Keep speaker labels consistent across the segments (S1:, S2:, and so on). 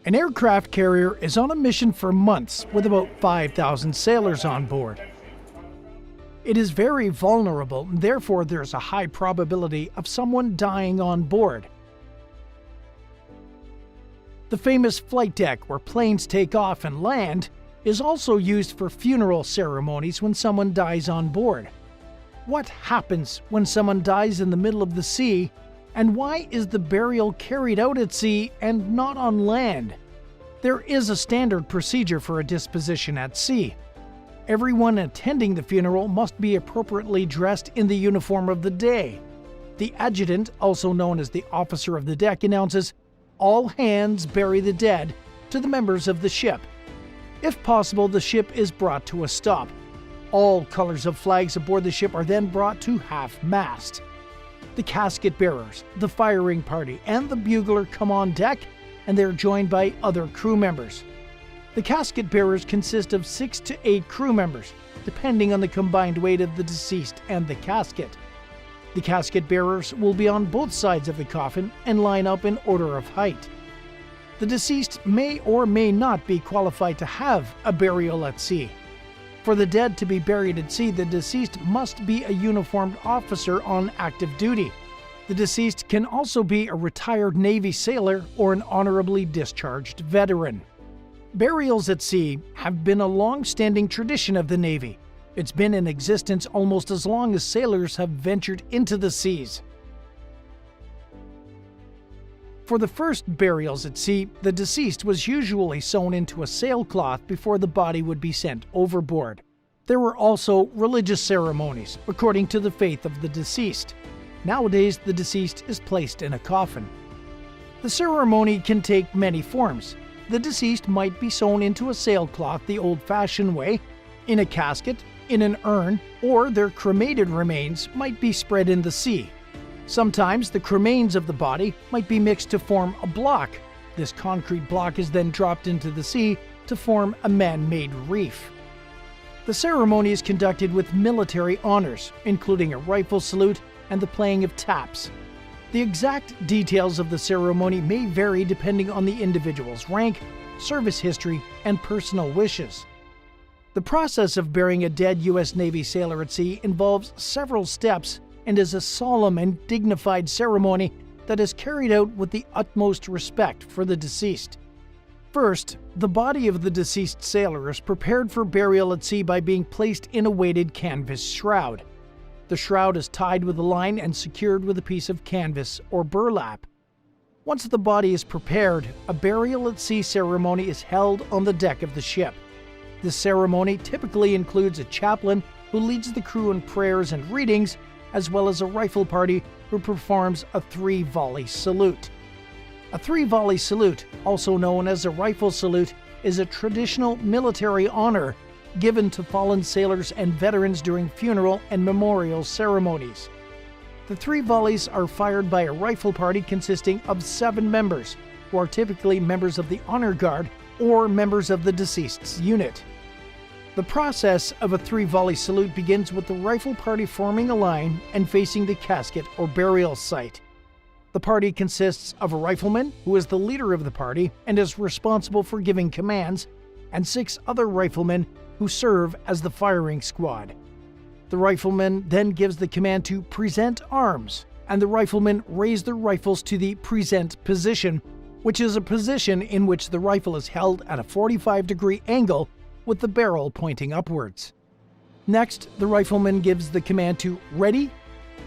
S1: An aircraft carrier is on a mission for months with about 5,000 sailors on board. It is very vulnerable, and therefore there is a high probability of someone dying on board. The famous flight deck where planes take off and land is also used for funeral ceremonies when someone dies on board. What happens when someone dies in the middle of the sea, and why is the burial carried out at sea and not on land? There is a standard procedure for a disposition at sea. Everyone attending the funeral must be appropriately dressed in the uniform of the day. The adjutant, also known as the officer of the deck, announces, "All hands bury the dead," to the members of the ship. If possible, the ship is brought to a stop. All colors of flags aboard the ship are then brought to half-mast. The casket bearers, the firing party, and the bugler come on deck, and they're joined by other crew members. The casket bearers consist of 6 to 8 crew members, depending on the combined weight of the deceased and the casket. The casket bearers will be on both sides of the coffin and line up in order of height. The deceased may or may not be qualified to have a burial at sea. For the dead to be buried at sea, the deceased must be a uniformed officer on active duty. The deceased can also be a retired Navy sailor or an honorably discharged veteran. Burials at sea have been a long-standing tradition of the Navy. It's been in existence almost as long as sailors have ventured into the seas. For the first burials at sea, the deceased was usually sewn into a sailcloth before the body would be sent overboard. There were also religious ceremonies, according to the faith of the deceased. Nowadays, the deceased is placed in a coffin. The ceremony can take many forms. The deceased might be sewn into a sailcloth the old-fashioned way, in a casket, in an urn, or their cremated remains might be spread in the sea. Sometimes the cremains of the body might be mixed to form a block. This concrete block is then dropped into the sea to form a man-made reef. The ceremony is conducted with military honors, including a rifle salute and the playing of taps. The exact details of the ceremony may vary depending on the individual's rank, service history, and personal wishes. The process of burying a dead U.S. Navy sailor at sea involves several steps and is a solemn and dignified ceremony that is carried out with the utmost respect for the deceased. First, the body of the deceased sailor is prepared for burial at sea by being placed in a weighted canvas shroud. The shroud is tied with a line and secured with a piece of canvas or burlap. Once the body is prepared, a burial at sea ceremony is held on the deck of the ship. This ceremony typically includes a chaplain who leads the crew in prayers and readings, as well as a rifle party who performs a 3-volley salute. A 3-volley salute, also known as a rifle salute, is a traditional military honor given to fallen sailors and veterans during funeral and memorial ceremonies. The 3 volleys are fired by a rifle party consisting of 7 members, who are typically members of the honor guard or members of the deceased's unit. The process of a 3-volley salute begins with the rifle party forming a line and facing the casket or burial site. The party consists of a rifleman, who is the leader of the party and is responsible for giving commands, and 6 other riflemen who serve as the firing squad. The rifleman then gives the command to present arms, and the riflemen raise their rifles to the present position, which is a position in which the rifle is held at a 45-degree angle with the barrel pointing upwards. Next, the rifleman gives the command to ready,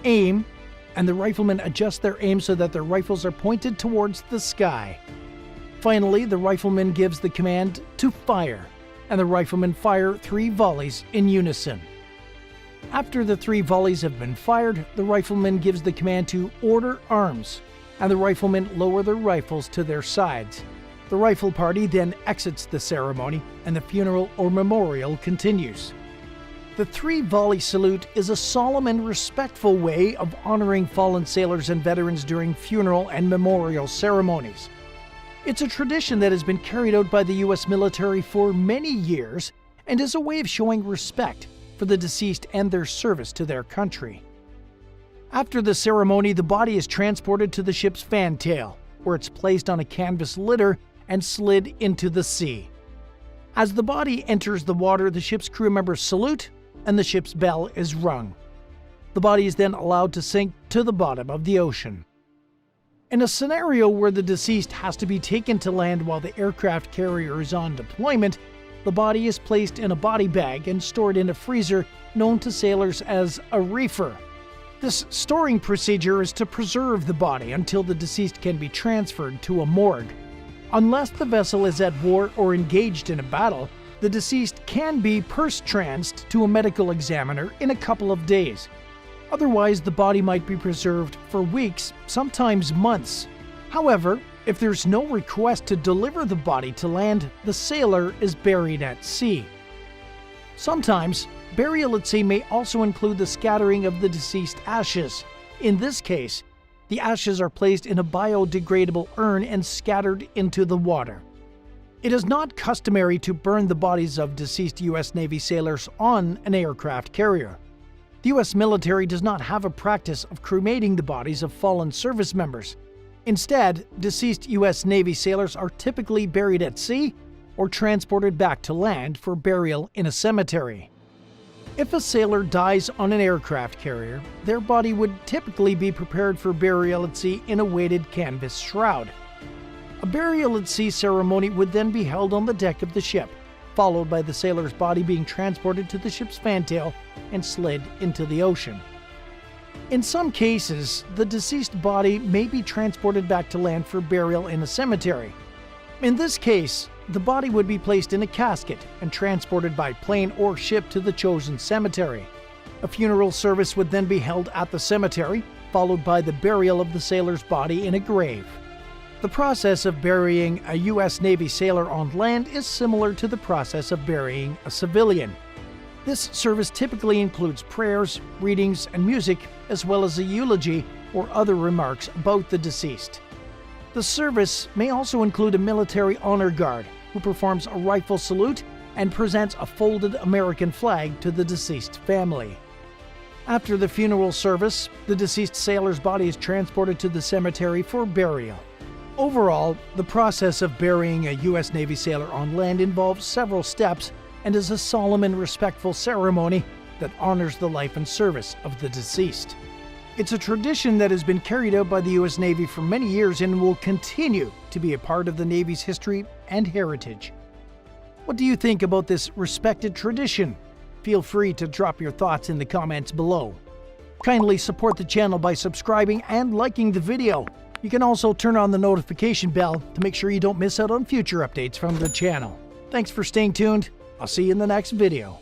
S1: aim, and the riflemen adjust their aim so that their rifles are pointed towards the sky. Finally, the rifleman gives the command to fire, and the riflemen fire 3 volleys in unison. After the 3 volleys have been fired, the rifleman gives the command to order arms, and the riflemen lower their rifles to their sides. The rifle party then exits the ceremony, and the funeral or memorial continues. The 3-volley salute is a solemn and respectful way of honoring fallen sailors and veterans during funeral and memorial ceremonies. It's a tradition that has been carried out by the U.S. military for many years and is a way of showing respect for the deceased and their service to their country. After the ceremony, the body is transported to the ship's fantail, where it's placed on a canvas litter and slid into the sea. As the body enters the water, the ship's crew members salute and the ship's bell is rung. The body is then allowed to sink to the bottom of the ocean. In a scenario where the deceased has to be taken to land while the aircraft carrier is on deployment, the body is placed in a body bag and stored in a freezer known to sailors as a reefer. This storing procedure is to preserve the body until the deceased can be transferred to a morgue. Unless the vessel is at war or engaged in a battle, the deceased can be purse-transed to a medical examiner in a couple of days. Otherwise, the body might be preserved for weeks, sometimes months. However, if there's no request to deliver the body to land, the sailor is buried at sea. Sometimes, burial at sea may also include the scattering of the deceased ashes. In this case, the ashes are placed in a biodegradable urn and scattered into the water. It is not customary to burn the bodies of deceased U.S. Navy sailors on an aircraft carrier. The U.S. military does not have a practice of cremating the bodies of fallen service members. Instead, deceased U.S. Navy sailors are typically buried at sea or transported back to land for burial in a cemetery. If a sailor dies on an aircraft carrier, their body would typically be prepared for burial at sea in a weighted canvas shroud. A burial at sea ceremony would then be held on the deck of the ship, followed by the sailor's body being transported to the ship's fantail and slid into the ocean. In some cases, the deceased body may be transported back to land for burial in a cemetery. In this case, the body would be placed in a casket and transported by plane or ship to the chosen cemetery. A funeral service would then be held at the cemetery, followed by the burial of the sailor's body in a grave. The process of burying a U.S. Navy sailor on land is similar to the process of burying a civilian. This service typically includes prayers, readings, and music, as well as a eulogy or other remarks about the deceased. The service may also include a military honor guard who performs a rifle salute and presents a folded American flag to the deceased family. After the funeral service, the deceased sailor's body is transported to the cemetery for burial. Overall, the process of burying a U.S. Navy sailor on land involves several steps and is a solemn and respectful ceremony that honors the life and service of the deceased. It's a tradition that has been carried out by the U.S. Navy for many years and will continue to be a part of the Navy's history and heritage. What do you think about this respected tradition? Feel free to drop your thoughts in the comments below. Kindly support the channel by subscribing and liking the video. You can also turn on the notification bell to make sure you don't miss out on future updates from the channel. Thanks for staying tuned. I'll see you in the next video.